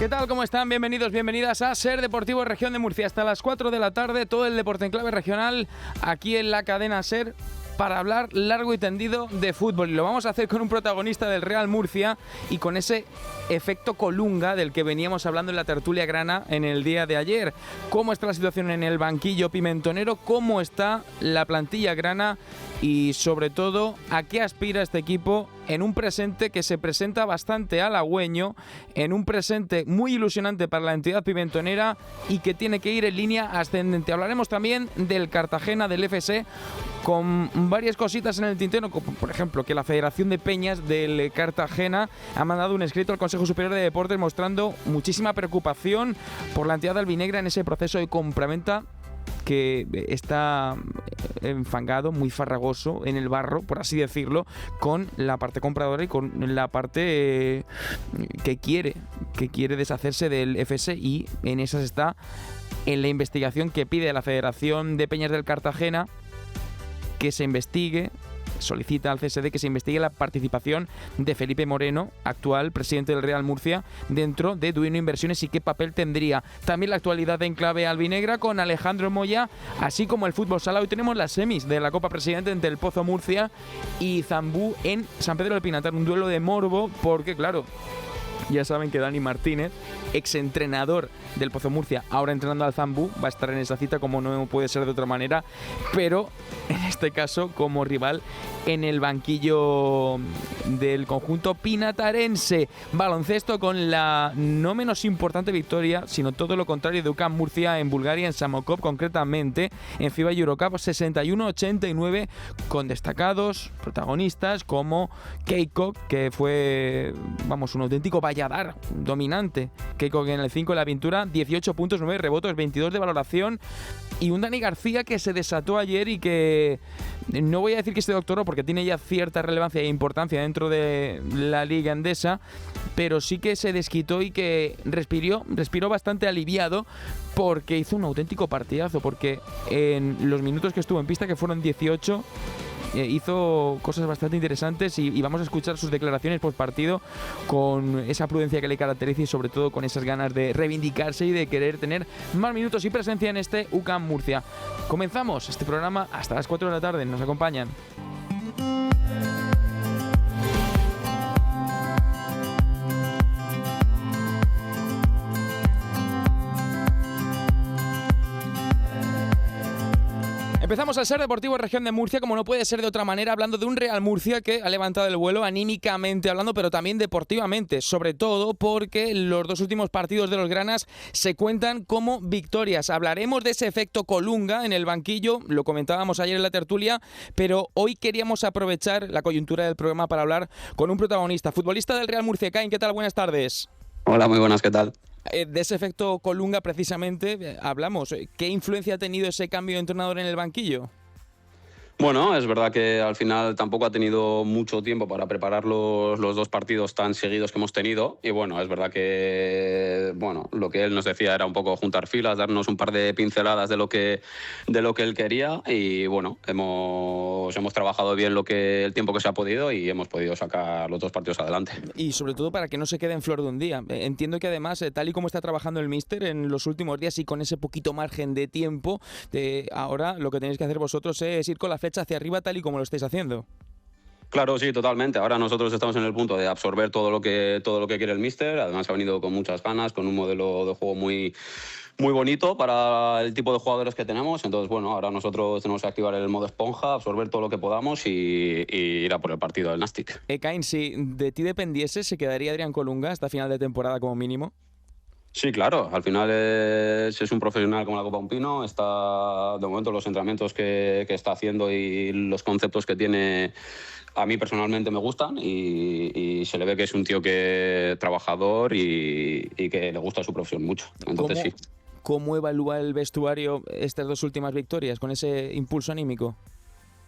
¿Qué tal? ¿Cómo están? Bienvenidos, bienvenidas a Ser Deportivo Región de Murcia. Hasta las 4 de la tarde, todo el deporte en clave regional aquí en la cadena Ser, para hablar largo y tendido de fútbol. Y lo vamos a hacer con un protagonista del Real Murcia y con ese efecto Colunga del que veníamos hablando en la tertulia grana en el día de ayer. ¿Cómo está la situación en el banquillo pimentonero? ¿Cómo está la plantilla grana? Y sobre todo, ¿a qué aspira este equipo en un presente que se presenta bastante halagüeño, en un presente muy ilusionante para la entidad pimentonera y que tiene que ir en línea ascendente? Hablaremos también del Cartagena, del FC, con varias cositas en el tintero, como por ejemplo que la Federación de Peñas del Cartagena ha mandado un escrito al Consejo Superior de Deportes mostrando muchísima preocupación por la entidad albinegra en ese proceso de compraventa que está enfangado, muy farragoso en el barro, por así decirlo, con la parte compradora y con la parte que quiere deshacerse del FC, y en esas está en la investigación que pide la Federación de Peñas del Cartagena que se investigue. Solicita al CSD que se investigue la participación de Felipe Moreno, actual presidente del Real Murcia, dentro de Duino Inversiones y qué papel tendría. También la actualidad en clave albinegra con Alejandro Moya, así como el fútbol sala. Hoy tenemos las semis de la Copa Presidente entre el Pozo Murcia y Zambú en San Pedro del Pinatar. Un duelo de morbo porque, claro, ya saben que Dani Martínez, exentrenador del Pozo Murcia, ahora entrenando al Zambú, va a estar en esa cita, como no puede ser de otra manera, pero en este caso como rival en el banquillo del conjunto pinatarense. Baloncesto con la no menos importante victoria, sino todo lo contrario, de UCAM Murcia en Bulgaria, en Samokov concretamente, en FIBA Eurocup 61-89, con destacados protagonistas como Keiko, que fue, un auténtico valladar dominante. Keiko en el 5 de la pintura, 18 puntos, 9 rebotes, 22 de valoración, y un Dani García que se desató ayer y que no voy a decir que se doctoró porque tiene ya cierta relevancia e importancia dentro de la liga endesa, pero sí que se desquitó y que respiró bastante aliviado porque hizo un auténtico partidazo, porque en los minutos que estuvo en pista, que fueron 18, hizo cosas bastante interesantes y vamos a escuchar sus declaraciones post partido con esa prudencia que le caracteriza y sobre todo con esas ganas de reivindicarse y de querer tener más minutos y presencia en este UCAM Murcia. Comenzamos este programa hasta las 4 de la tarde. Nos acompañan Empezamos al Ser Deportivo Región de Murcia, como no puede ser de otra manera, hablando de un Real Murcia que ha levantado el vuelo anímicamente hablando, pero también deportivamente, sobre todo porque los dos últimos partidos de los granas se cuentan como victorias. Hablaremos de ese efecto Colunga en el banquillo, lo comentábamos ayer en la tertulia, pero hoy queríamos aprovechar la coyuntura del programa para hablar con un protagonista, futbolista del Real Murcia. Caín, ¿qué tal? Buenas tardes. Hola, muy buenas, ¿qué tal? De ese efecto Colunga precisamente hablamos. ¿Qué influencia ha tenido ese cambio de entrenador en el banquillo? Bueno, es verdad que al final tampoco ha tenido mucho tiempo para preparar los dos partidos tan seguidos que hemos tenido, y bueno, es verdad que lo que él nos decía era un poco juntar filas, darnos un par de pinceladas de lo que él quería, y bueno, hemos trabajado bien el tiempo que se ha podido y hemos podido sacar los dos partidos adelante. Y sobre todo para que no se quede en flor de un día. Entiendo que además, tal y como está trabajando el míster en los últimos días y con ese poquito margen de tiempo, ahora lo que tenéis que hacer vosotros es ir con la flecha hacia arriba, tal y como lo estáis haciendo. Claro, sí, totalmente. Ahora nosotros estamos en el punto de absorber todo lo que quiere el míster. Además ha venido con muchas ganas, con un modelo de juego muy bonito para el tipo de jugadores que tenemos. Entonces, ahora nosotros tenemos que activar el modo esponja, absorber todo lo que podamos y ir a por el partido del Nastic. Caín, si de ti dependiese, ¿se quedaría Adrián Colunga hasta final de temporada como mínimo? Sí, claro. Al final es un profesional como la Copa Un Pino. Está, de momento, los entrenamientos que está haciendo y los conceptos que tiene, a mí personalmente me gustan y se le ve que es un tío trabajador y que le gusta su profesión mucho. Entonces, sí. ¿Cómo evalúa el vestuario estas dos últimas victorias con ese impulso anímico?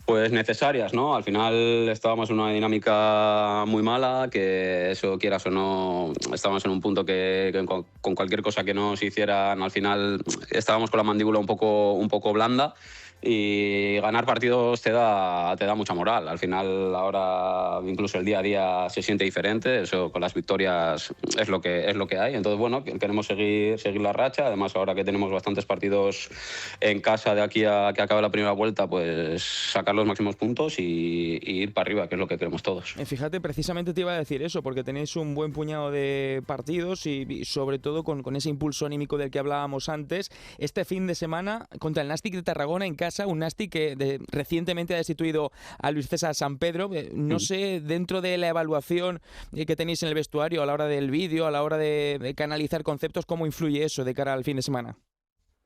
Pues necesarias, ¿no? Al final estábamos en una dinámica muy mala, que eso quieras o no, estábamos en un punto que con cualquier cosa que nos hicieran, al final estábamos con la mandíbula un poco blanda. Y ganar partidos te da mucha moral. Al final, ahora incluso el día a día se siente diferente. Eso con las victorias es lo que hay. Entonces, bueno, queremos seguir la racha. Además, ahora que tenemos bastantes partidos en casa de aquí a que acabe la primera vuelta, pues sacar los máximos puntos y ir para arriba, que es lo que queremos todos. Fíjate, precisamente te iba a decir eso, porque tenéis un buen puñado de partidos y sobre todo con ese impulso anímico del que hablábamos antes. Este fin de semana contra el Nàstic de Tarragona en casa, un Nàstic que recientemente ha destituido a Luis César Sampedro. No sé, dentro de la evaluación que tenéis en el vestuario, a la hora del vídeo, a la hora de canalizar conceptos, ¿cómo influye eso de cara al fin de semana?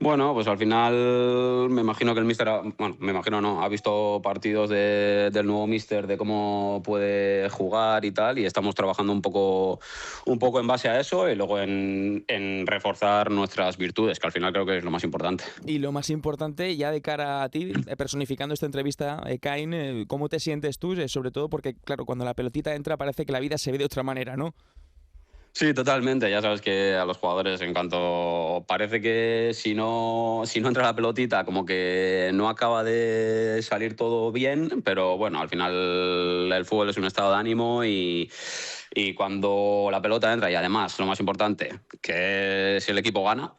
Bueno, pues al final me imagino que el míster, bueno, me imagino no, ha visto partidos del nuevo míster, de cómo puede jugar y tal, y estamos trabajando un poco en base a eso y luego en reforzar nuestras virtudes, que al final creo que es lo más importante. Y lo más importante, ya de cara a ti, personificando esta entrevista, Kain, ¿cómo te sientes tú? Sobre todo porque, claro, cuando la pelotita entra parece que la vida se ve de otra manera, ¿no? Sí, totalmente. Ya sabes que a los jugadores, en cuanto parece que si no entra la pelotita, como que no acaba de salir todo bien, pero bueno, al final el fútbol es un estado de ánimo y cuando la pelota entra, y además, lo más importante, que si el equipo gana,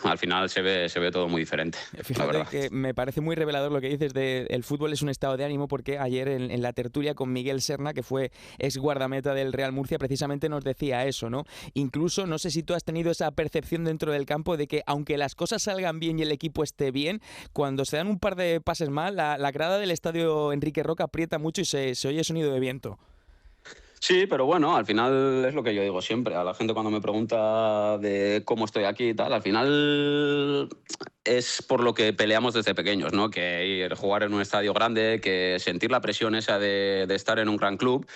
al final se ve todo muy diferente. Fíjate que me parece muy revelador lo que dices de el fútbol es un estado de ánimo, porque ayer en la tertulia con Miguel Serna, que fue ex guardameta del Real Murcia, precisamente nos decía eso, ¿no? Incluso, no sé si tú has tenido esa percepción dentro del campo de que aunque las cosas salgan bien y el equipo esté bien, cuando se dan un par de pases mal, la grada del estadio Enrique Roca aprieta mucho y se oye sonido de viento. Sí, pero bueno, al final es lo que yo digo siempre. A la gente cuando me pregunta de cómo estoy aquí y tal, al final es por lo que peleamos desde pequeños, ¿no? Que ir jugar en un estadio grande, que sentir la presión esa de estar en un gran club,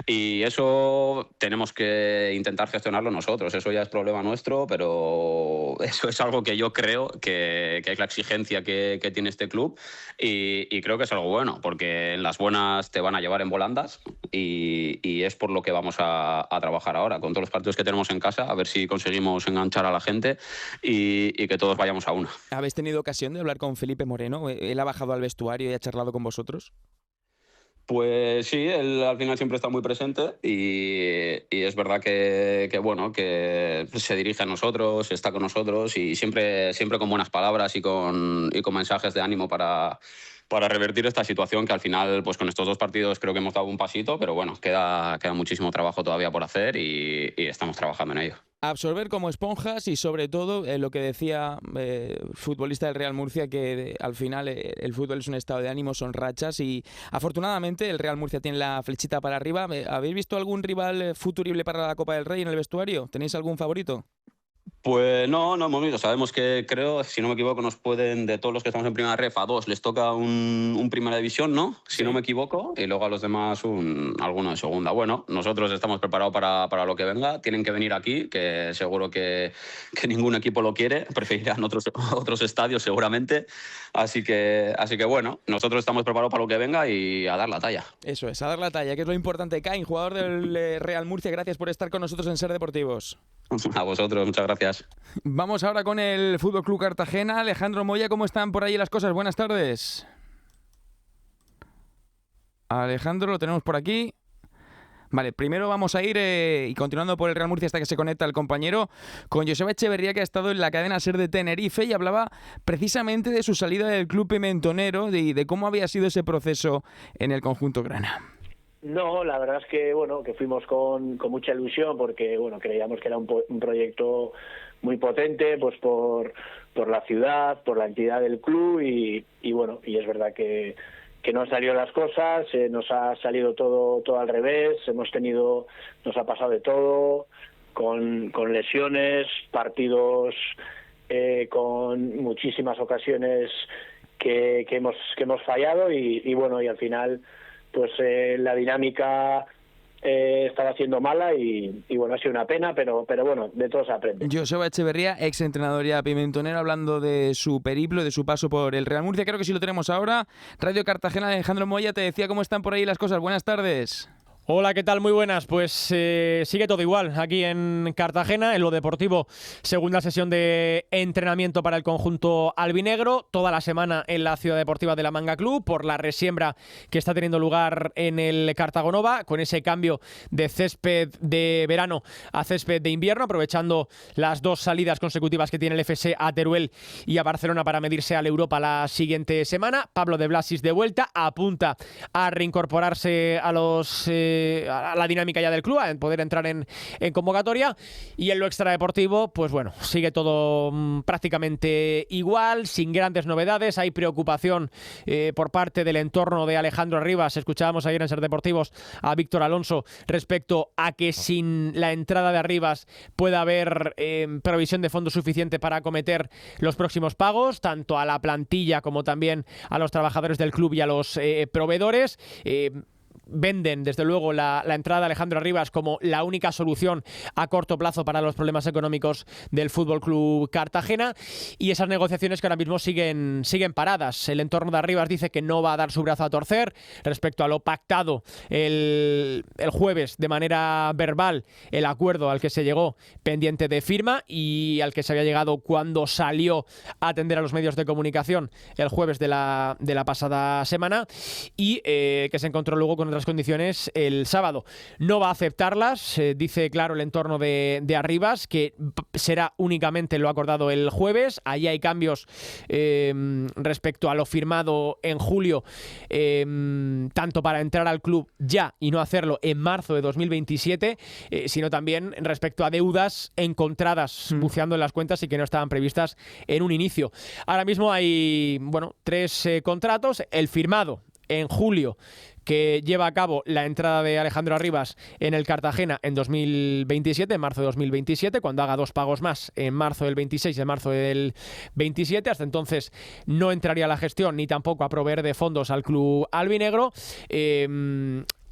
y eso tenemos que intentar gestionarlo nosotros. Eso ya es problema nuestro, pero eso es algo que yo creo que es la exigencia que tiene este club, y creo que es algo bueno, porque en las buenas te van a llevar en volandas y es por lo que vamos a trabajar ahora, con todos los partidos que tenemos en casa, a ver si conseguimos enganchar a la gente y que todos vayamos a una. ¿Habéis tenido ocasión de hablar con Felipe Moreno? ¿Él ha bajado al vestuario y ha charlado con vosotros? Pues sí, él al final siempre está muy presente y es verdad bueno, que se dirige a nosotros, está con nosotros y siempre con buenas palabras y con mensajes de ánimo para revertir esta situación, que al final, pues con estos 2 partidos creo que hemos dado un pasito, pero bueno, queda muchísimo trabajo todavía por hacer y estamos trabajando en ello. Absorber como esponjas y sobre todo lo que decía futbolista del Real Murcia, que al final el fútbol es un estado de ánimo, son rachas y afortunadamente el Real Murcia tiene la flechita para arriba. ¿Habéis visto algún rival futurible para la Copa del Rey en el vestuario? ¿Tenéis algún favorito? Pues no hemos visto. Sabemos que, creo, si no me equivoco, nos pueden, de todos los que estamos en primera ref, a 2 les toca un primera división, ¿no? Si no me equivoco, y luego a los demás alguno de segunda. Bueno, nosotros estamos preparados para lo que venga. Tienen que venir aquí, que seguro que ningún equipo lo quiere. Preferirán otros estadios seguramente. Así que bueno, nosotros estamos preparados para lo que venga y a dar la talla. Eso es, a dar la talla, que es lo importante. Kain, jugador del Real Murcia, gracias por estar con nosotros en Ser Deportivos. A vosotros, muchas gracias. Vamos ahora con el Fútbol Club Cartagena. Alejandro Moya, ¿cómo están por ahí las cosas? Buenas tardes. Alejandro, lo tenemos por aquí. Vale, primero vamos a ir, y continuando por el Real Murcia hasta que se conecta el compañero, con Joseba Echeverría, que ha estado en la cadena SER de Tenerife y hablaba precisamente de su salida del club pimentonero y de cómo había sido ese proceso en el conjunto grana. No, la verdad es que bueno, que fuimos con mucha ilusión porque bueno, creíamos que era un proyecto muy potente, pues por la ciudad, por la entidad del club y bueno, y es verdad que no salieron las cosas, nos ha salido todo al revés, nos ha pasado de todo, con lesiones, partidos con muchísimas ocasiones que hemos fallado y bueno, y al final pues la dinámica estaba haciendo mala y bueno, ha sido una pena, pero bueno, de todo se aprende. Joseba Echeverría, ex entrenador ya pimentonero, hablando de su periplo, de su paso por el Real Murcia. Creo que sí lo tenemos ahora. Radio Cartagena, Alejandro Moya te decía cómo están por ahí las cosas. Buenas tardes. Hola, ¿qué tal? Muy buenas. Pues sigue todo igual aquí en Cartagena, en lo deportivo. Segunda sesión de entrenamiento para el conjunto albinegro, toda la semana en la Ciudad Deportiva de la Manga Club, por la resiembra que está teniendo lugar en el Cartagonova, con ese cambio de césped de verano a césped de invierno, aprovechando las dos salidas consecutivas que tiene el FC a Teruel y a Barcelona para medirse al Europa la siguiente semana. Pablo de Blasis de vuelta, apunta a reincorporarse a la dinámica ya del club, a poder entrar en convocatoria. Y en lo extradeportivo, pues bueno, sigue todo prácticamente igual, sin grandes novedades. Hay preocupación por parte del entorno de Alejandro Arribas. Escuchábamos ayer en Ser Deportivos a Víctor Alonso respecto a que sin la entrada de Arribas pueda haber provisión de fondos suficiente para acometer los próximos pagos, tanto a la plantilla como también a los trabajadores del club y a los proveedores. Venden, desde luego, la entrada de Alejandro Arribas como la única solución a corto plazo para los problemas económicos del Fútbol Club Cartagena, y esas negociaciones que ahora mismo siguen paradas. El entorno de Arribas dice que no va a dar su brazo a torcer respecto a lo pactado el jueves de manera verbal, el acuerdo al que se llegó pendiente de firma y al que se había llegado cuando salió a atender a los medios de comunicación el jueves de la pasada semana, y que se encontró luego con otras condiciones el sábado. No va a aceptarlas, dice claro el entorno de Arribas, que será únicamente lo acordado el jueves. Allí hay cambios respecto a lo firmado en julio, tanto para entrar al club ya y no hacerlo en marzo de 2027, sino también respecto a deudas encontradas buceando en las cuentas y que no estaban previstas en un inicio. Ahora mismo hay, bueno, 3 contratos. El firmado en julio, que lleva a cabo la entrada de Alejandro Arribas en el Cartagena en 2027, en marzo de 2027, cuando haga 2 pagos más en marzo del 26 y en marzo del 27. Hasta entonces no entraría a la gestión ni tampoco a proveer de fondos al club albinegro.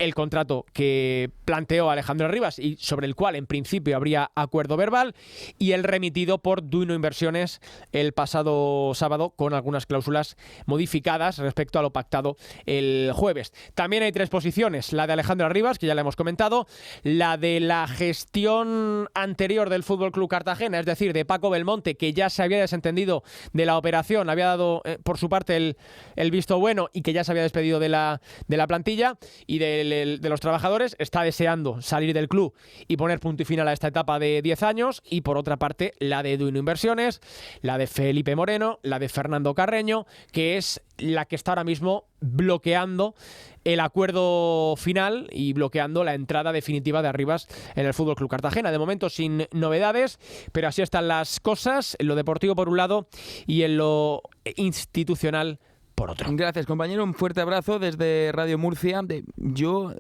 El contrato que planteó Alejandro Arribas y sobre el cual en principio habría acuerdo verbal, y el remitido por Duino Inversiones el pasado sábado, con algunas cláusulas modificadas respecto a lo pactado el jueves. También hay 3 posiciones: la de Alejandro Arribas, que ya la hemos comentado, la de la gestión anterior del Fútbol Club Cartagena, es decir, de Paco Belmonte, que ya se había desentendido de la operación, había dado por su parte el visto bueno y que ya se había despedido de la plantilla y de los trabajadores. Está deseando salir del club y poner punto y final a esta etapa de 10 años. Y por otra parte, la de Duino Inversiones, la de Felipe Moreno, la de Fernando Carreño, que es la que está ahora mismo bloqueando el acuerdo final y bloqueando la entrada definitiva de Arribas en el Fútbol Club Cartagena. De momento sin novedades, pero así están las cosas, en lo deportivo por un lado y en lo institucional por otro. Gracias, compañero. Un fuerte abrazo desde Radio Murcia. Yo,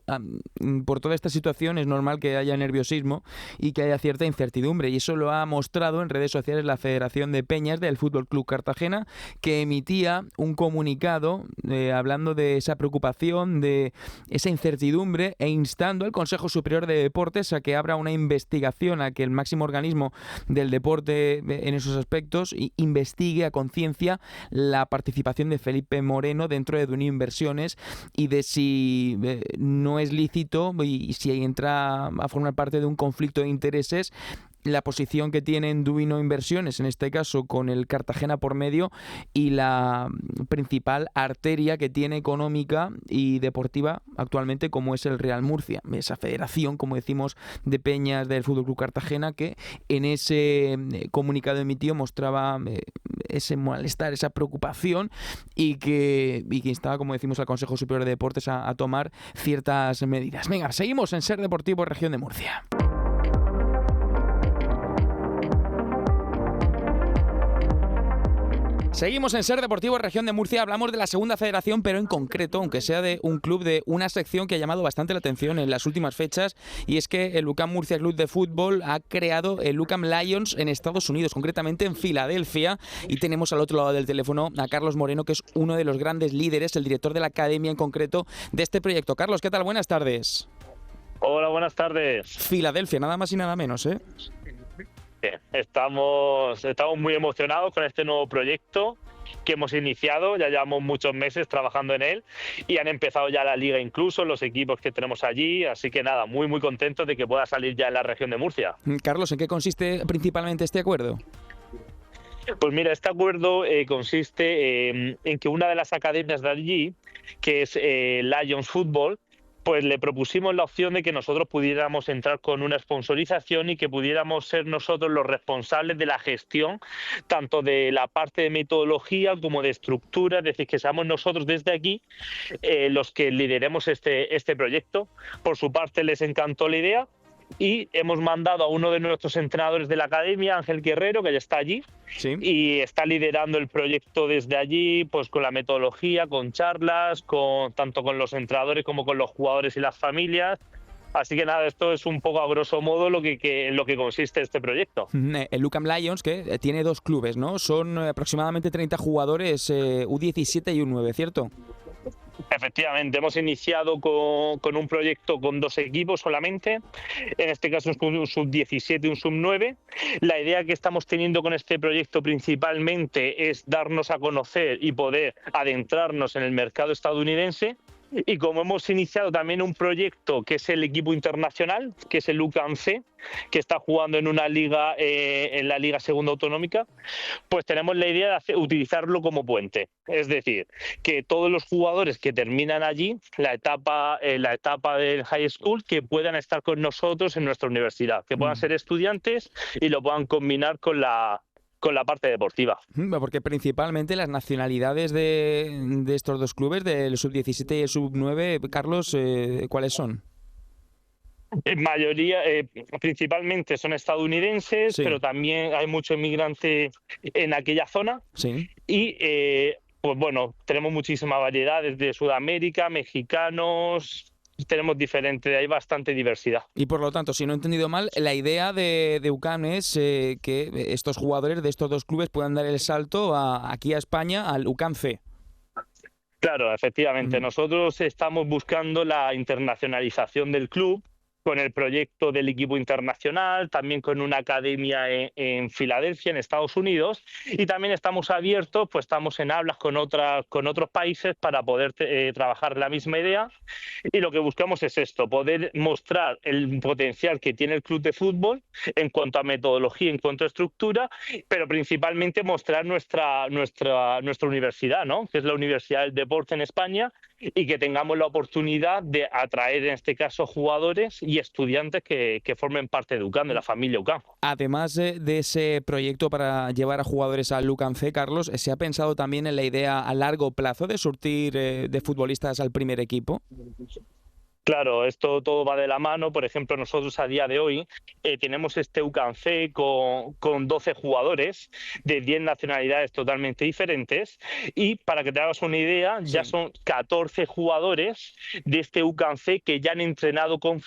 por toda esta situación, es normal que haya nerviosismo y que haya cierta incertidumbre, y eso lo ha mostrado en redes sociales la Federación de Peñas del Fútbol Club Cartagena, que emitía un comunicado hablando de esa preocupación, de esa incertidumbre, e instando al Consejo Superior de Deportes a que abra una investigación, a que el máximo organismo del deporte en esos aspectos investigue a conciencia la participación de Felipe Moreno dentro de Duino Inversiones, y de si no es lícito y si entra a formar parte de un conflicto de intereses la posición que tiene en Duino Inversiones, en este caso con el Cartagena por medio, y la principal arteria que tiene económica y deportiva actualmente, como es el Real Murcia. Esa federación, como decimos, de peñas del Fútbol Club Cartagena, que en ese comunicado emitido mostraba ese malestar, esa preocupación, y que instaba, como decimos, al Consejo Superior de Deportes a tomar ciertas medidas. Venga, seguimos en Ser Deportivo, Región de Murcia. Seguimos en Ser Deportivo, Región de Murcia. Hablamos de la segunda federación, pero en concreto, aunque sea de un club, de una sección que ha llamado bastante la atención en las últimas fechas, y es que el UCAM Murcia Club de Fútbol ha creado el UCAM Lions en Estados Unidos, concretamente en Filadelfia, y tenemos al otro lado del teléfono a Carlos Moreno, que es uno de los grandes líderes, el director de la academia en concreto de este proyecto. Carlos, ¿qué tal? Buenas tardes. Hola, buenas tardes. Filadelfia, nada más y nada menos, ¿eh? Bien, estamos muy emocionados con este nuevo proyecto que hemos iniciado. Ya llevamos muchos meses trabajando en él y han empezado ya la liga, incluso los equipos que tenemos allí. Así que nada, muy contentos de que pueda salir ya en la región de Murcia. Carlos, ¿en qué consiste principalmente este acuerdo? Pues mira, este acuerdo consiste en que una de las academias de allí, que es Lions Football, pues le propusimos la opción de que nosotros pudiéramos entrar con una sponsorización y que pudiéramos ser nosotros los responsables de la gestión, tanto de la parte de metodología como de estructura, es decir, que seamos nosotros desde aquí los que lideremos este proyecto. Por su parte les encantó la idea y hemos mandado a uno de nuestros entrenadores de la academia, Ángel Guerrero, que ya está allí, Sí. y está liderando el proyecto desde allí, pues con la metodología, con charlas, tanto con los entrenadores como con los jugadores y las familias. Así que nada, esto es un poco a grosso modo en lo que consiste este proyecto. El UCAM Lions, que tiene 2 clubes, ¿no? Son aproximadamente 30 jugadores, U17 y U9, ¿cierto? Efectivamente, hemos iniciado con un proyecto con 2 equipos solamente, en este caso un sub-17 y un sub-9. La idea que estamos teniendo con este proyecto principalmente es darnos a conocer y poder adentrarnos en el mercado estadounidense. Y como hemos iniciado también un proyecto que es el equipo internacional, que es el UCAM C, que está jugando en una liga, en la Liga Segunda Autonómica, pues tenemos la idea de utilizarlo como puente. Es decir, que todos los jugadores que terminan allí, la etapa del high school, que puedan estar con nosotros en nuestra universidad, que puedan ser estudiantes y lo puedan combinar con la parte deportiva. Porque principalmente las nacionalidades de estos 2 clubes, del sub-17 y el sub-9, Carlos, ¿cuáles son? En mayoría, principalmente son estadounidenses, Sí. pero también hay mucho inmigrante en aquella zona. Sí. Y pues bueno, tenemos muchísimas variedades de Sudamérica, mexicanos, tenemos hay bastante diversidad. Y por lo tanto, si no he entendido mal, la idea de UCAM es que estos jugadores de estos 2 clubes puedan dar el salto aquí a España, al UCAM C. Claro, efectivamente. Nosotros estamos buscando la internacionalización del club con el proyecto del equipo internacional, también con una academia en Filadelfia, en Estados Unidos, y también estamos abiertos, pues estamos en hablas con otros países para poder trabajar la misma idea, y lo que buscamos es esto, poder mostrar el potencial que tiene el club de fútbol en cuanto a metodología, en cuanto a estructura, pero principalmente mostrar nuestra universidad, ¿no? Que es la Universidad del Deporte en España, y que tengamos la oportunidad de atraer, en este caso, jugadores y estudiantes que formen parte de UCAM, de la familia UCAM. Además de ese proyecto para llevar a jugadores al UCAM C, Carlos, ¿se ha pensado también en la idea a largo plazo de surtir de futbolistas al primer equipo? Claro, esto todo va de la mano. Por ejemplo, nosotros a día de hoy tenemos este UCAM C con 12 jugadores de 10 nacionalidades totalmente diferentes, y para que te hagas una idea, ya son 14 jugadores de este UCAM C que ya han entrenado con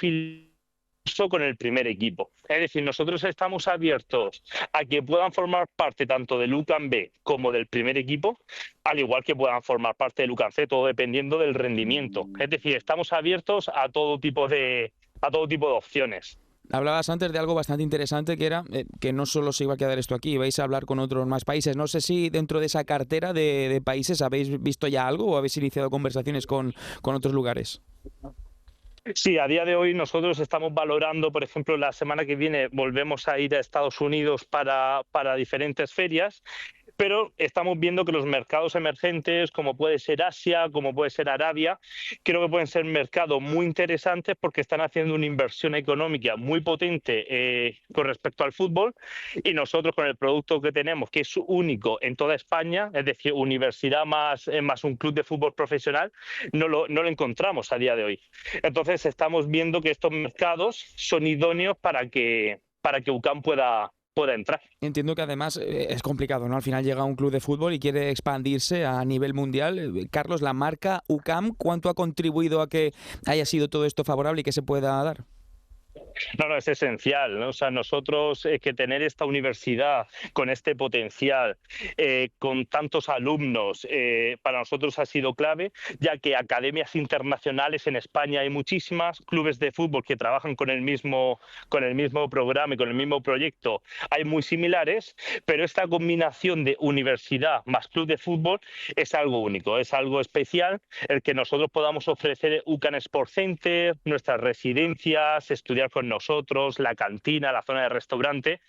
el primer equipo. Es decir, nosotros estamos abiertos a que puedan formar parte tanto del UCAM B como del primer equipo, al igual que puedan formar parte del UCAM C, todo dependiendo del rendimiento. Es decir, estamos abiertos a todo tipo de opciones. Hablabas antes de algo bastante interesante, que era que no solo se iba a quedar esto aquí, vais a hablar con otros más países. No sé si dentro de esa cartera de países habéis visto ya algo o habéis iniciado conversaciones con otros lugares. Sí, a día de hoy nosotros estamos valorando, por ejemplo, la semana que viene volvemos a ir a Estados Unidos para diferentes ferias, pero estamos viendo que los mercados emergentes, como puede ser Asia, como puede ser Arabia, creo que pueden ser mercados muy interesantes porque están haciendo una inversión económica muy potente con respecto al fútbol, y nosotros con el producto que tenemos, que es único en toda España, es decir, universidad más un club de fútbol profesional, no lo encontramos a día de hoy. Entonces estamos viendo que estos mercados son idóneos para que UCAM pueda entrar. Entiendo que además es complicado, ¿no? Al final llega un club de fútbol y quiere expandirse a nivel mundial. Carlos, la marca UCAM, ¿cuánto ha contribuido a que haya sido todo esto favorable y que se pueda dar? No, es esencial, ¿no? O sea, nosotros que tener esta universidad con este potencial, con tantos alumnos, para nosotros ha sido clave, ya que academias internacionales en España hay muchísimas, clubes de fútbol que trabajan con el mismo programa y con el mismo proyecto, hay muy similares, pero esta combinación de universidad más club de fútbol es algo único, es algo especial, el que nosotros podamos ofrecer UCAN Sport Center, nuestras residencias, estudiar con nosotros, la cantina, la zona de restaurante,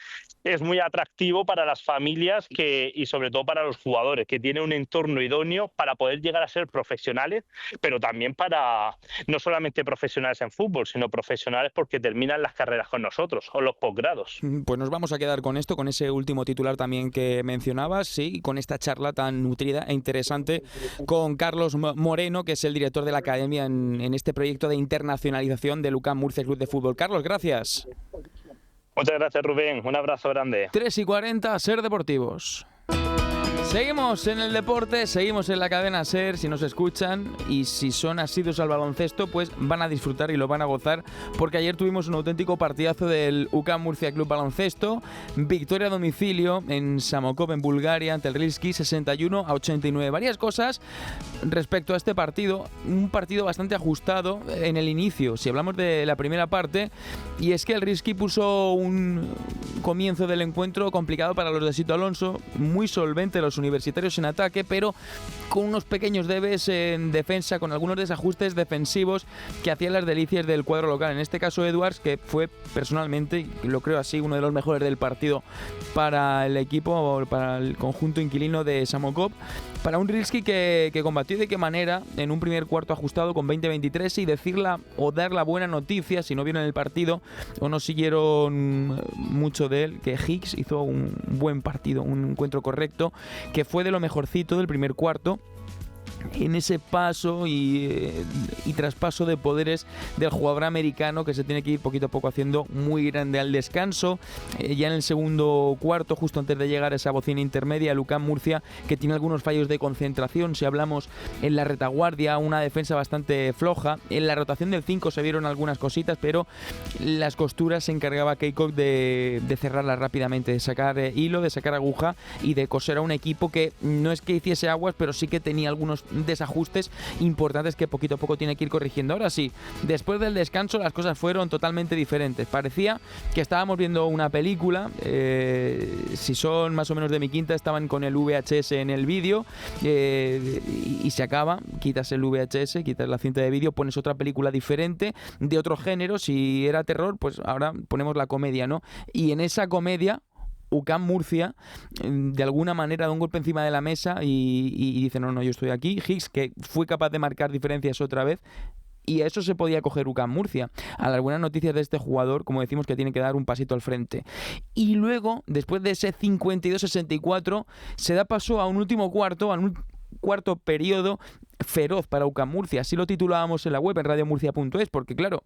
es muy atractivo para las familias y sobre todo para los jugadores, que tienen un entorno idóneo para poder llegar a ser profesionales, pero también para no solamente profesionales en fútbol, sino profesionales porque terminan las carreras con nosotros o los posgrados. Pues nos vamos a quedar con esto, con ese último titular también que mencionabas, sí, con esta charla tan nutrida e interesante con Carlos Moreno, que es el director de la academia en este proyecto de internacionalización del UCAM Murcia Club de Fútbol. Carlos, gracias. Muchas gracias, Rubén. Un abrazo grande. 3:40, Ser Deportivos. Seguimos en el deporte, seguimos en la cadena SER, si nos escuchan y si son asiduos al baloncesto, pues van a disfrutar y lo van a gozar, porque ayer tuvimos un auténtico partidazo del UCAM Murcia Club Baloncesto, victoria a domicilio en Samokov, en Bulgaria, ante el Rilski, 61-89. Varias cosas respecto a este partido, un partido bastante ajustado en el inicio, si hablamos de la primera parte, y es que el Rilski puso un comienzo del encuentro complicado para los de Sito Alonso, muy solvente los universitarios en ataque, pero con unos pequeños debes en defensa, con algunos desajustes defensivos que hacían las delicias del cuadro local. En este caso Edwards, que fue personalmente, lo creo así, uno de los mejores del partido para el equipo, para el conjunto inquilino de Samokov, para un Rilski que combatió de qué manera en un primer cuarto ajustado con 20-23 y decirla o dar la buena noticia, si no vieron el partido o no siguieron mucho de él, que Higgs hizo un buen partido, un encuentro correcto, que fue de lo mejorcito del primer cuarto en ese paso y traspaso de poderes del jugador americano, que se tiene que ir poquito a poco haciendo muy grande al descanso. Ya en el segundo cuarto, justo antes de llegar a esa bocina intermedia, el UCAM Murcia, que tiene algunos fallos de concentración, si hablamos en la retaguardia, una defensa bastante floja. En la rotación del 5 se vieron algunas cositas, pero las costuras se encargaba Keikok de cerrarlas rápidamente, de sacar hilo, de sacar aguja y de coser a un equipo que no es que hiciese aguas, pero sí que tenía algunos desajustes importantes que poquito a poco tiene que ir corrigiendo. Ahora sí, después del descanso las cosas fueron totalmente diferentes. Parecía que estábamos viendo una película. Si son más o menos de mi quinta, estaban con el VHS en el vídeo y se acaba, quitas el VHS, quitas la cinta de vídeo, pones otra película diferente, de otro género. Si era terror, pues ahora ponemos la comedia, ¿no? Y en esa comedia UCAM Murcia de alguna manera da un golpe encima de la mesa y dice no, yo estoy aquí. Higgs, que fue capaz de marcar diferencias otra vez, y a eso se podía coger UCAM Murcia, a las buenas noticias de este jugador, como decimos, que tiene que dar un pasito al frente. Y luego, después de ese 52-64, se da paso a un último cuarto, a un cuarto periodo feroz para UCAM Murcia. Así lo titulábamos en la web, en radiomurcia.es, porque claro,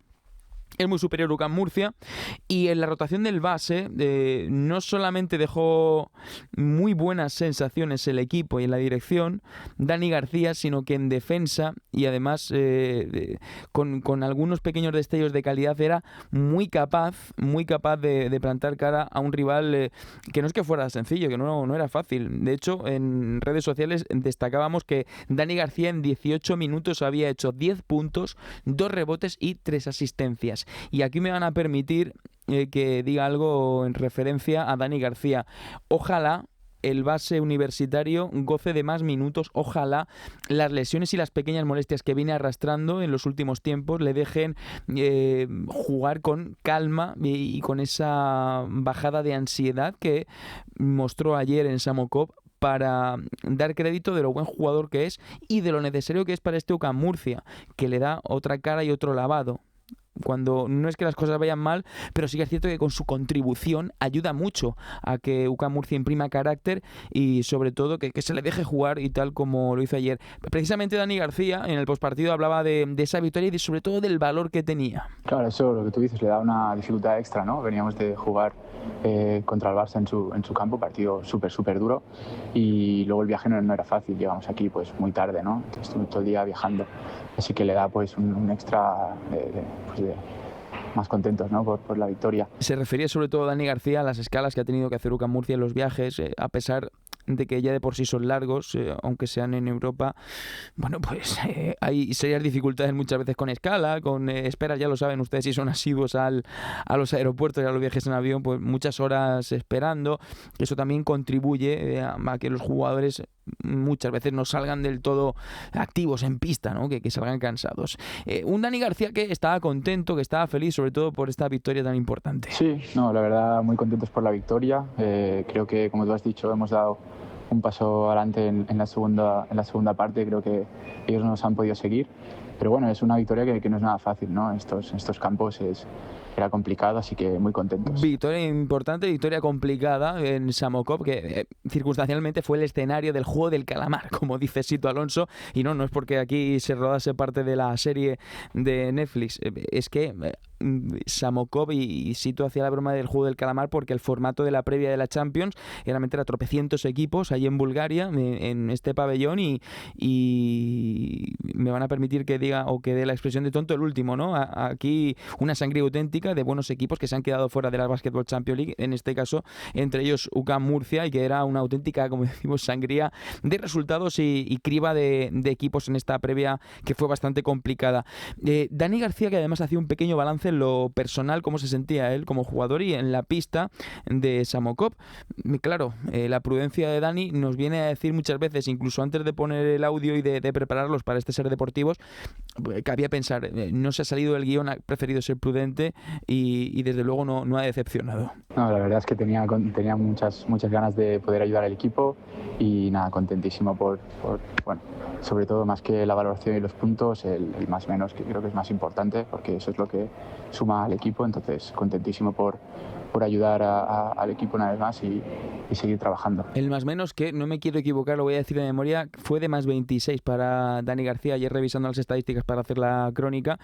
es muy superior UCAM Murcia, y en la rotación del base no solamente dejó muy buenas sensaciones el equipo y en la dirección Dani García, sino que en defensa y además con algunos pequeños destellos de calidad era muy capaz de plantar cara a un rival que no es que fuera sencillo, que no era fácil. De hecho, en redes sociales destacábamos que Dani García en 18 minutos había hecho 10 puntos, 2 rebotes y 3 asistencias. Y aquí me van a permitir que diga algo en referencia a Dani García. Ojalá el base universitario goce de más minutos, ojalá las lesiones y las pequeñas molestias que viene arrastrando en los últimos tiempos le dejen jugar con calma y con esa bajada de ansiedad que mostró ayer en Samokov, para dar crédito de lo buen jugador que es y de lo necesario que es para este UCAM Murcia, que le da otra cara y otro lavado. Cuando no es que las cosas vayan mal, pero sí que es cierto que con su contribución ayuda mucho a que UCAM Murcia imprima carácter y sobre todo que se le deje jugar, y tal como lo hizo ayer. Precisamente Dani García en el postpartido hablaba de esa victoria y sobre todo del valor que tenía. Claro, eso lo que tú dices le da una dificultad extra, ¿no? Veníamos de jugar contra el Barça en su campo, partido súper duro, y luego el viaje no era fácil. Llegamos aquí pues muy tarde, ¿no? Estuve todo el día viajando, así que le da pues un extra más contentos, ¿no? por la victoria. Se refería sobre todo Dani García a las escalas que ha tenido que hacer UCAM Murcia en los viajes, a pesar de que ya de por sí son largos, aunque sean en Europa. Bueno, pues hay serias dificultades muchas veces con escala, con esperas, ya lo saben ustedes si son asiduos a los aeropuertos y a los viajes en avión, pues muchas horas esperando. Eso también contribuye a que los jugadores muchas veces no salgan del todo activos en pista, ¿no? Que salgan cansados. Un Dani García que estaba contento, que estaba feliz, sobre todo por esta victoria tan importante. Sí, no, la verdad muy contentos por la victoria. Creo que, como tú has dicho, hemos dado un paso adelante en la segunda parte. Creo que ellos no nos han podido seguir, pero bueno, es una victoria que no es nada fácil, ¿no? Estos campos era complicado, así que muy contentos. Victoria importante, victoria complicada en Samokov, que circunstancialmente fue el escenario del juego del calamar, como dice Sito Alonso, y no es porque aquí se rodase parte de la serie de Netflix, es que Samokov y Sito hacía la broma del juego del calamar porque el formato de la previa de la Champions era meter a tropecientos equipos allí en Bulgaria, en este pabellón, y me van a permitir que diga o que dé la expresión de tonto el último, ¿no? Aquí una sangría auténtica de buenos equipos que se han quedado fuera de la Basketball Champions League, en este caso entre ellos UCAM Murcia, y que era una auténtica, como decimos, sangría de resultados y criba de equipos en esta previa que fue bastante complicada. Dani García, que además hacía un pequeño balance en lo personal, cómo se sentía él como jugador y en la pista de Samokov. Claro, la prudencia de Dani nos viene a decir muchas veces, incluso antes de poner el audio y de prepararlos para este Ser Deportivos, cabía pensar, no se ha salido del guión, ha preferido ser prudente y desde luego no ha decepcionado. No, la verdad es que tenía muchas ganas de poder ayudar al equipo y nada, contentísimo por bueno, sobre todo más que la valoración y los puntos, el más menos, que creo que es más importante, porque eso es lo que suma al equipo. Entonces contentísimo por ayudar al equipo una vez más y seguir trabajando. El más menos, que no me quiero equivocar, lo voy a decir de memoria, fue de más 26 para Dani García. Ayer revisando las estadísticas para hacer la crónica,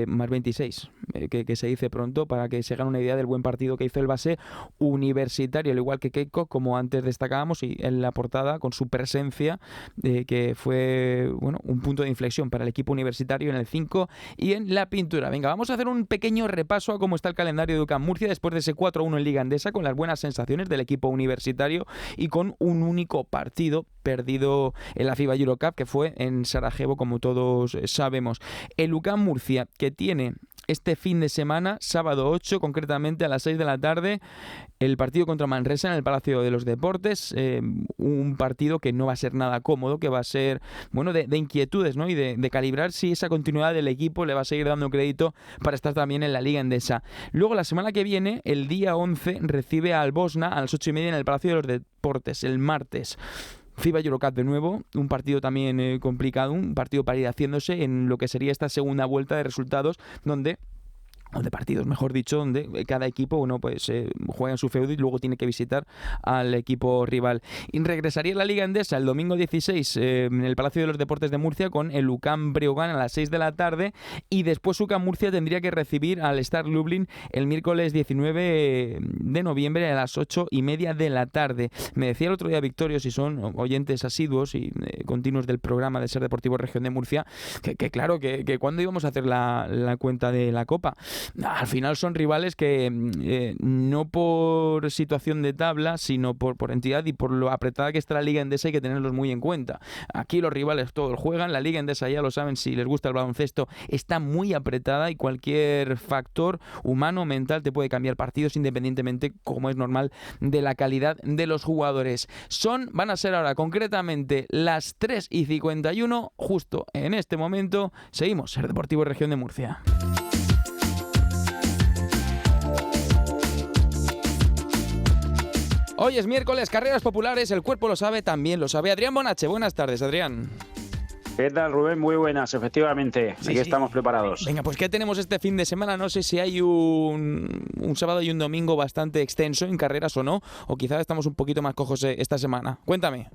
más 26, que se dice pronto, para que se hagan una idea del buen partido que hizo el base universitario, al igual que Keiko, como antes destacábamos, y en la portada con su presencia, que fue un punto de inflexión para el equipo universitario en el 5 y en la pintura. Venga, vamos a hacer un pequeño repaso a cómo está el calendario de UCAM Murcia después de ese 4-1 en Liga Endesa, con las buenas sensaciones del equipo universitario y con un único partido perdido en la FIBA Eurocup, que fue en Sarajevo, como todos sabemos. El UCAM Murcia, que tiene este fin de semana, sábado 8, concretamente a las 6 de la tarde, el partido contra Manresa en el Palacio de los Deportes, un partido que no va a ser nada cómodo, que va a ser de inquietudes, ¿no? Y de calibrar si esa continuidad del equipo le va a seguir dando crédito para estar también en la Liga Endesa. Luego, la semana que viene, el día 11, recibe al Bosna a las 8:30 en el Palacio de los Deportes, el martes. FIBA Eurocup de nuevo, un partido también complicado, un partido para ir haciéndose en lo que sería esta segunda vuelta de resultados, donde cada equipo juega en su feudo y luego tiene que visitar al equipo rival. Y regresaría a la Liga Endesa el domingo 16 en el Palacio de los Deportes de Murcia con el UCAM Breogán a las 6 de la tarde, y después UCAM Murcia tendría que recibir al Start Lublin el miércoles 19 de noviembre a las 8:30 de la tarde. Me decía el otro día Victorio, si son oyentes asiduos y continuos del programa de Ser Deportivo Región de Murcia, que claro, que cuando íbamos a hacer la cuenta de la Copa. Al final son rivales que no por situación de tabla, sino por entidad y por lo apretada que está la Liga Endesa, hay que tenerlos muy en cuenta. Aquí los rivales todos juegan, la Liga Endesa, ya lo saben, si les gusta el baloncesto, está muy apretada y cualquier factor humano, mental, te puede cambiar partidos independientemente, como es normal, de la calidad de los jugadores. Van a ser ahora concretamente las 3:51, justo en este momento. Seguimos, Ser Deportivo Región de Murcia. Hoy es miércoles, carreras populares, el cuerpo lo sabe, también lo sabe. Adrián Bonache, buenas tardes, Adrián. ¿Qué tal, Rubén? Muy buenas, efectivamente. Aquí estamos preparados. Venga, pues ¿qué tenemos este fin de semana? No sé si hay un sábado y un domingo bastante extenso en carreras o no, o quizás estamos un poquito más cojos esta semana. Cuéntame.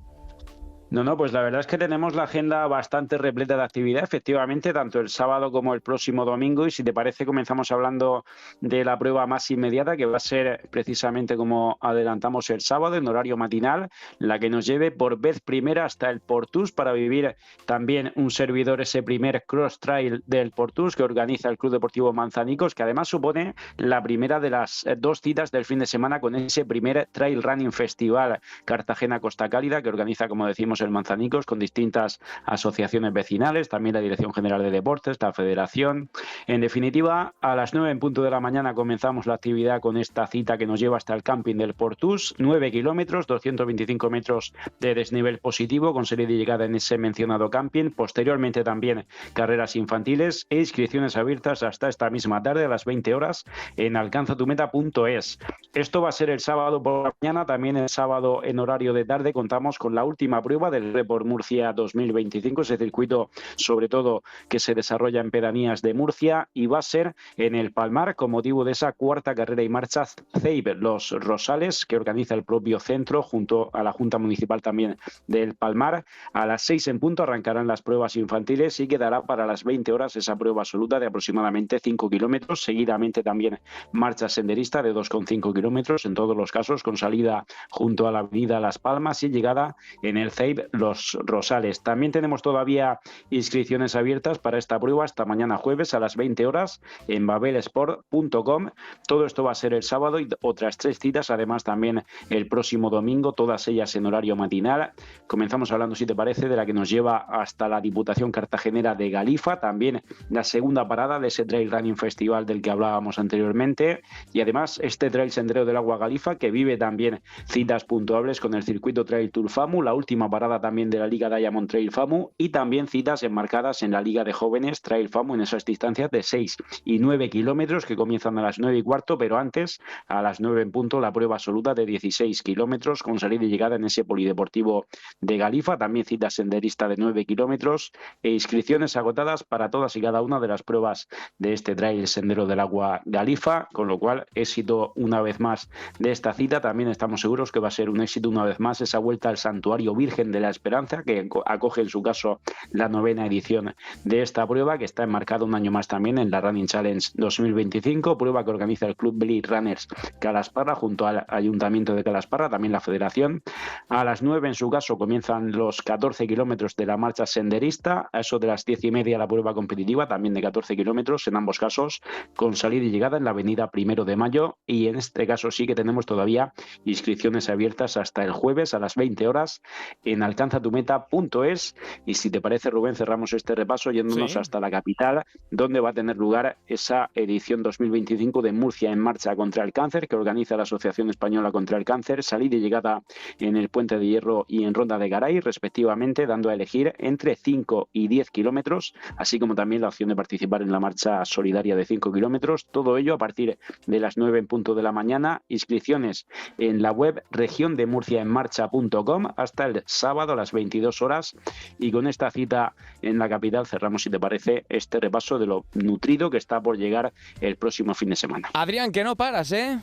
No, pues la verdad es que tenemos la agenda bastante repleta de actividad, efectivamente, tanto el sábado como el próximo domingo. Y si te parece, comenzamos hablando de la prueba más inmediata, que va a ser precisamente como adelantamos el sábado, en horario matinal, la que nos lleve por vez primera hasta el Portús para vivir también un servidor ese primer cross trail del Portús que organiza el Club Deportivo Manzanicos, que además supone la primera de las 2 citas del fin de semana con ese primer Trail Running Festival Cartagena Costa Cálida, que organiza, como decimos, el Manzanicos, con distintas asociaciones vecinales, también la Dirección General de Deportes, la Federación. En definitiva, a las 9 en punto de la mañana comenzamos la actividad con esta cita que nos lleva hasta el camping del Portús, 9 kilómetros, 225 metros de desnivel positivo, con salida y llegada en ese mencionado camping. Posteriormente también carreras infantiles e inscripciones abiertas hasta esta misma tarde a las 20 horas en alcanzatumeta.es. Esto va a ser el sábado por la mañana. También el sábado en horario de tarde contamos con la última prueba del Report Murcia 2025, ese circuito sobre todo que se desarrolla en pedanías de Murcia, y va a ser en el Palmar con motivo de esa cuarta carrera y marcha CEIB Los Rosales, que organiza el propio centro junto a la Junta Municipal también del Palmar. A las 6 en punto arrancarán las pruebas infantiles y quedará para las 20 horas esa prueba absoluta de aproximadamente 5 kilómetros, seguidamente también marcha senderista de 2,5 kilómetros, en todos los casos con salida junto a la avenida Las Palmas y llegada en el CEIB Los Rosales. También tenemos todavía inscripciones abiertas para esta prueba hasta mañana jueves a las 20 horas en babelsport.com. Todo esto va a ser el sábado y otras 3 citas, además también el próximo domingo, todas ellas en horario matinal. Comenzamos hablando, si te parece, de la que nos lleva hasta la Diputación Cartagenera de Galifa, también la segunda parada de ese Trail Running Festival del que hablábamos anteriormente, y además este Trail Sendero del Agua Galifa, que vive también citas puntuables con el circuito Trail Tour FAMU, la última parada también de la Liga Diamond Trail FAMU, y también citas enmarcadas en la Liga de Jóvenes Trail FAMU en esas distancias de 6 y 9 kilómetros que comienzan a las 9 y cuarto, pero antes, a las 9 en punto, la prueba absoluta de 16 kilómetros con salida y llegada en ese polideportivo de Galifa. También cita senderista de 9 kilómetros e inscripciones agotadas para todas y cada una de las pruebas de este Trail Sendero del Agua Galifa, con lo cual éxito una vez más de esta cita. También estamos seguros que va a ser un éxito una vez más esa vuelta al Santuario Virgen de la Esperanza, que acoge en su caso la 9ª edición de esta prueba, que está enmarcada un año más también en la Running Challenge 2025, prueba que organiza el Club Blade Runners Calasparra junto al Ayuntamiento de Calasparra, también la Federación. A las 9 en su caso comienzan los 14 kilómetros de la marcha senderista, a eso de las 10:30 la prueba competitiva también de 14 kilómetros, en ambos casos con salida y llegada en la avenida 1 de Mayo, y en este caso sí que tenemos todavía inscripciones abiertas hasta el jueves a las 20 horas en alcanzatumeta.es. Y si te parece, Rubén, cerramos este repaso yéndonos hasta la capital, donde va a tener lugar esa edición 2025 de Murcia en Marcha contra el Cáncer, que organiza la Asociación Española contra el Cáncer, salida y llegada en el Puente de Hierro y en Ronda de Garay, respectivamente, dando a elegir entre 5 y 10 kilómetros, así como también la opción de participar en la marcha solidaria de 5 kilómetros. Todo ello a partir de las 9 en punto de la mañana. Inscripciones en la web regiondemurciaenmarcha.com hasta el sábado a las 22 horas. Y con esta cita en la capital cerramos, si te parece, este repaso de lo nutrido que está por llegar el próximo fin de semana. Adrián, que no paras, ¿eh?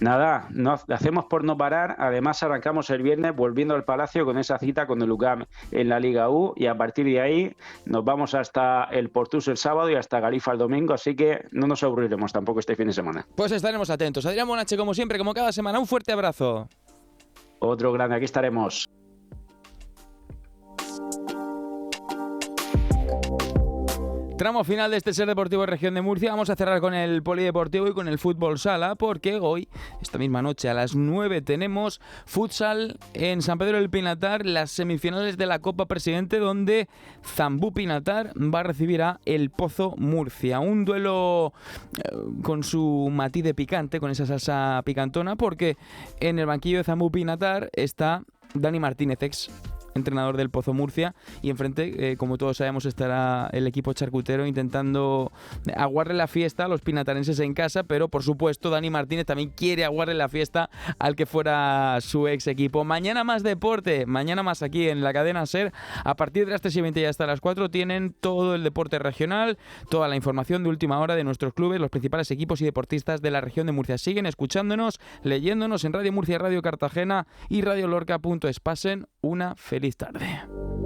Nada, hacemos por no parar. Además arrancamos el viernes volviendo al Palacio con esa cita con el UCAM en la Liga U, y a partir de ahí nos vamos hasta el Portús el sábado y hasta Galifa el domingo, así que no nos aburriremos tampoco este fin de semana. Pues estaremos atentos. Adrián Bonache, como siempre, como cada semana, un fuerte abrazo. Otro grande, aquí estaremos. Tramo final de este Ser Deportivo de Región de Murcia. Vamos a cerrar con el polideportivo y con el fútbol sala, porque hoy, esta misma noche a las 9, tenemos futsal en San Pedro del Pinatar, las semifinales de la Copa Presidente, donde Zambú Pinatar va a recibir a El Pozo Murcia. Un duelo con su matiz de picante, con esa salsa picantona, porque en el banquillo de Zambú Pinatar está Dani Martínez, ex entrenador del Pozo Murcia, y enfrente, como todos sabemos, estará el equipo charcutero intentando aguarle la fiesta a los pinatarenses en casa, pero por supuesto Dani Martínez también quiere aguarle la fiesta al que fuera su ex equipo. Mañana más deporte, mañana más aquí en la cadena SER, a partir de las 3:20 y hasta las 4 tienen todo el deporte regional, toda la información de última hora de nuestros clubes, los principales equipos y deportistas de la región de Murcia. Siguen escuchándonos, leyéndonos en Radio Murcia, Radio Cartagena y Radio Lorca.es. Pasen una feliz Feliz tarde.